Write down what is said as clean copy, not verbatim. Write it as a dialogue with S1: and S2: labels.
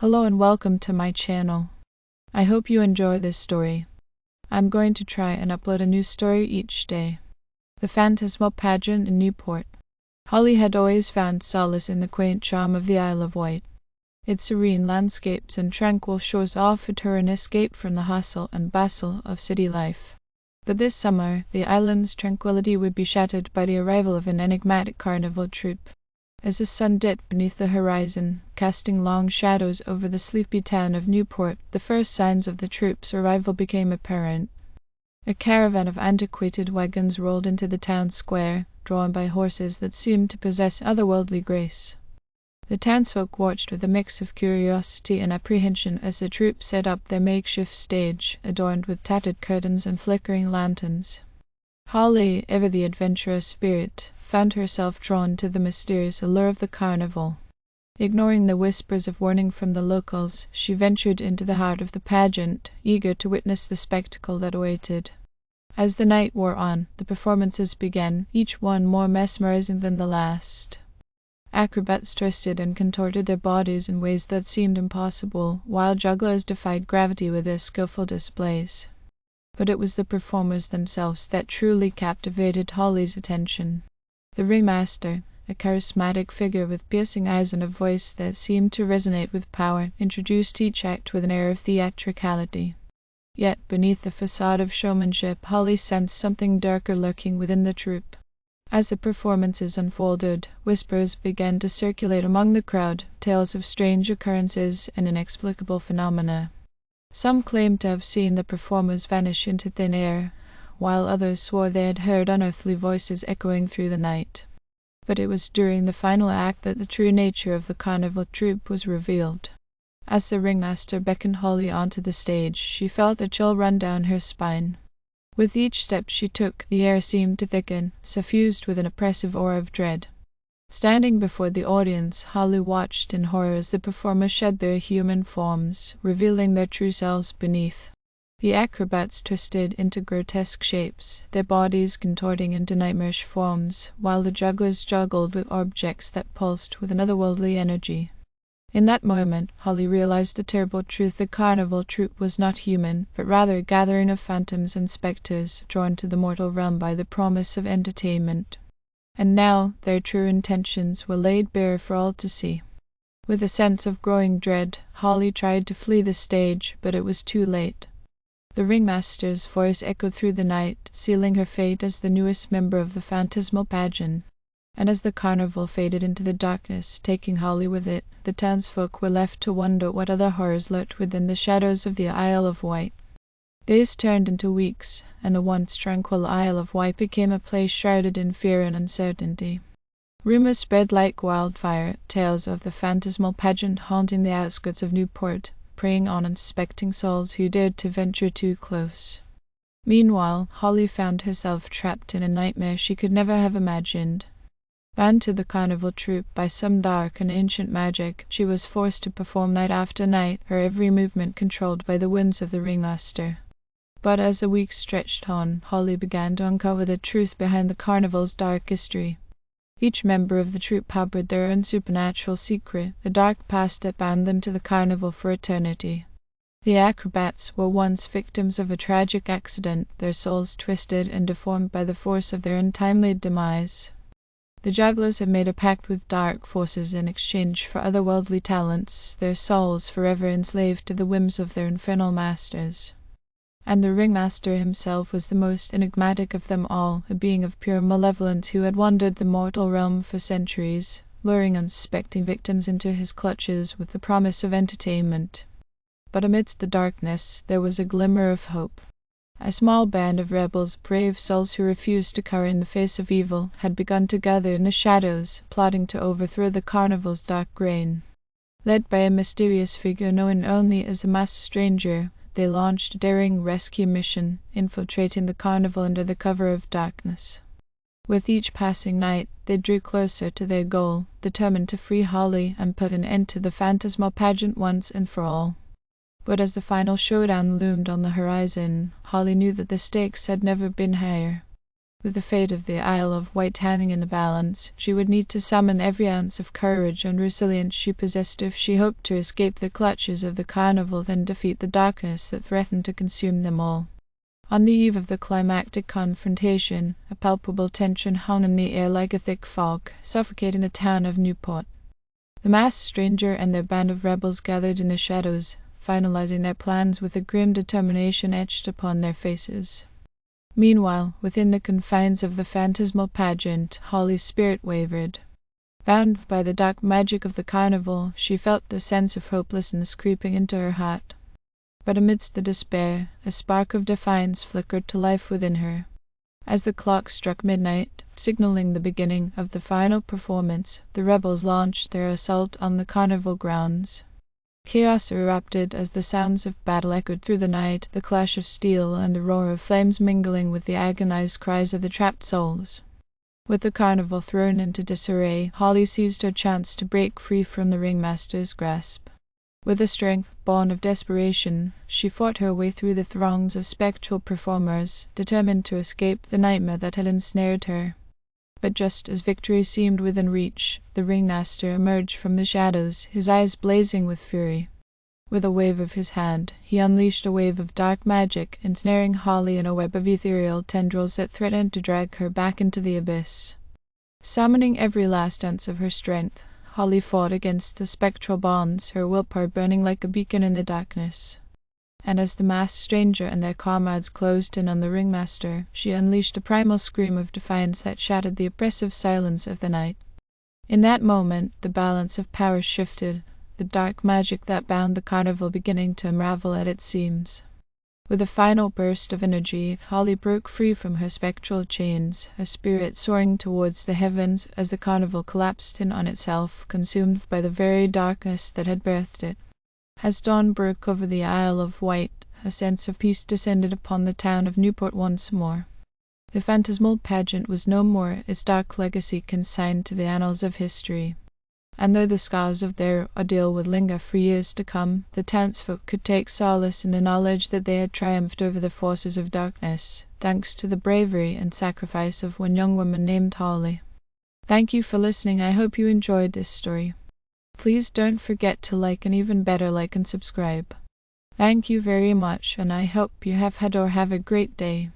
S1: Hello and welcome to my channel. I hope you enjoy this story. I'm going to try and upload a new story each day. The Phantasmal Pageant in Newport. Holly had always found solace in the quaint charm of the Isle of Wight. Its serene landscapes and tranquil shores offered her an escape from the hustle and bustle of city life. But this summer, the island's tranquility would be shattered by the arrival of an enigmatic carnival troupe. As the sun dipped beneath the horizon, casting long shadows over the sleepy town of Newport, the first signs of the troupe's arrival became apparent. A caravan of antiquated wagons rolled into the town square, drawn by horses that seemed to possess otherworldly grace. The townsfolk watched with a mix of curiosity and apprehension as the troupe set up their makeshift stage, adorned with tattered curtains and flickering lanterns. Holly, ever the adventurous spirit, found herself drawn to the mysterious allure of the carnival. Ignoring the whispers of warning from the locals, she ventured into the heart of the pageant, eager to witness the spectacle that awaited. As the night wore on, the performances began, each one more mesmerizing than the last. Acrobats twisted and contorted their bodies in ways that seemed impossible, while jugglers defied gravity with their skillful displays. But it was the performers themselves that truly captivated Holly's attention. The ringmaster, a charismatic figure with piercing eyes and a voice that seemed to resonate with power, introduced each act with an air of theatricality. Yet, beneath the facade of showmanship, Holly sensed something darker lurking within the troupe. As the performances unfolded, whispers began to circulate among the crowd, tales of strange occurrences and inexplicable phenomena. Some claimed to have seen the performers vanish into thin air, while others swore they had heard unearthly voices echoing through the night. But it was during the final act that the true nature of the carnival troupe was revealed. As the ringmaster beckoned Holly onto the stage, she felt a chill run down her spine. With each step she took, the air seemed to thicken, suffused with an oppressive aura of dread. Standing before the audience, Holly watched in horror as the performers shed their human forms, revealing their true selves beneath. The acrobats twisted into grotesque shapes, their bodies contorting into nightmarish forms, while the jugglers juggled with objects that pulsed with an otherworldly energy. In that moment, Holly realized the terrible truth: the carnival troupe was not human, but rather a gathering of phantoms and spectres drawn to the mortal realm by the promise of entertainment. And now their true intentions were laid bare for all to see. With a sense of growing dread, Holly tried to flee the stage, but it was too late. The ringmaster's voice echoed through the night, sealing her fate as the newest member of the Phantasmal Pageant. And as the carnival faded into the darkness, taking Holly with it, the townsfolk were left to wonder what other horrors lurked within the shadows of the Isle of Wight. Days turned into weeks, and the once tranquil Isle of Wight became a place shrouded in fear and uncertainty. Rumors spread like wildfire, tales of the Phantasmal Pageant haunting the outskirts of Newport, preying on unsuspecting souls who dared to venture too close. Meanwhile, Holly found herself trapped in a nightmare she could never have imagined. Bound to the carnival troupe by some dark and ancient magic, she was forced to perform night after night, her every movement controlled by the whims of the ringmaster. But as the weeks stretched on, Holly began to uncover the truth behind the carnival's dark history. Each member of the troupe harbored their own supernatural secret, a dark past that bound them to the carnival for eternity. The acrobats were once victims of a tragic accident, their souls twisted and deformed by the force of their untimely demise. The jugglers had made a pact with dark forces in exchange for otherworldly talents, their souls forever enslaved to the whims of their infernal masters. And the ringmaster himself was the most enigmatic of them all, a being of pure malevolence who had wandered the mortal realm for centuries, luring unsuspecting victims into his clutches with the promise of entertainment. But amidst the darkness, there was a glimmer of hope. A small band of rebels, brave souls who refused to cower in the face of evil, had begun to gather in the shadows, plotting to overthrow the carnival's dark reign. Led by a mysterious figure known only as the Masked Stranger, they launched a daring rescue mission, infiltrating the carnival under the cover of darkness. With each passing night, they drew closer to their goal, determined to free Holly and put an end to the Phantasmal Pageant once and for all. But as the final showdown loomed on the horizon, Holly knew that the stakes had never been higher. With the fate of the Isle of Wight hanging in the balance, she would need to summon every ounce of courage and resilience she possessed if she hoped to escape the clutches of the carnival and defeat the darkness that threatened to consume them all. On the eve of the climactic confrontation, a palpable tension hung in the air like a thick fog, suffocating the town of Newport. The masked stranger and their band of rebels gathered in the shadows, finalizing their plans with a grim determination etched upon their faces. Meanwhile, within the confines of the phantasmal pageant, Holly's spirit wavered. Bound by the dark magic of the carnival, she felt a sense of hopelessness creeping into her heart. But amidst the despair, a spark of defiance flickered to life within her. As the clock struck midnight, signaling the beginning of the final performance, the rebels launched their assault on the carnival grounds. Chaos erupted as the sounds of battle echoed through the night, the clash of steel and the roar of flames mingling with the agonized cries of the trapped souls. With the carnival thrown into disarray, Holly seized her chance to break free from the ringmaster's grasp. With a strength born of desperation, she fought her way through the throngs of spectral performers, determined to escape the nightmare that had ensnared her. But just as victory seemed within reach, the ringmaster emerged from the shadows, his eyes blazing with fury. With a wave of his hand, he unleashed a wave of dark magic, ensnaring Holly in a web of ethereal tendrils that threatened to drag her back into the abyss. Summoning every last ounce of her strength, Holly fought against the spectral bonds, her willpower burning like a beacon in the darkness. And as the masked stranger and their comrades closed in on the ringmaster, she unleashed a primal scream of defiance that shattered the oppressive silence of the night. In that moment, the balance of power shifted, the dark magic that bound the carnival beginning to unravel at its seams. With a final burst of energy, Holly broke free from her spectral chains, her spirit soaring towards the heavens as the carnival collapsed in on itself, consumed by the very darkness that had birthed it. As dawn broke over the Isle of Wight, a sense of peace descended upon the town of Newport once more. The phantasmal pageant was no more, its dark legacy consigned to the annals of history. And though the scars of their ordeal would linger for years to come, the townsfolk could take solace in the knowledge that they had triumphed over the forces of darkness, thanks to the bravery and sacrifice of one young woman named Holly. Thank you for listening. I hope you enjoyed this story. Please don't forget to like, and even better, like and subscribe. Thank you very much, and I hope you have had or have a great day.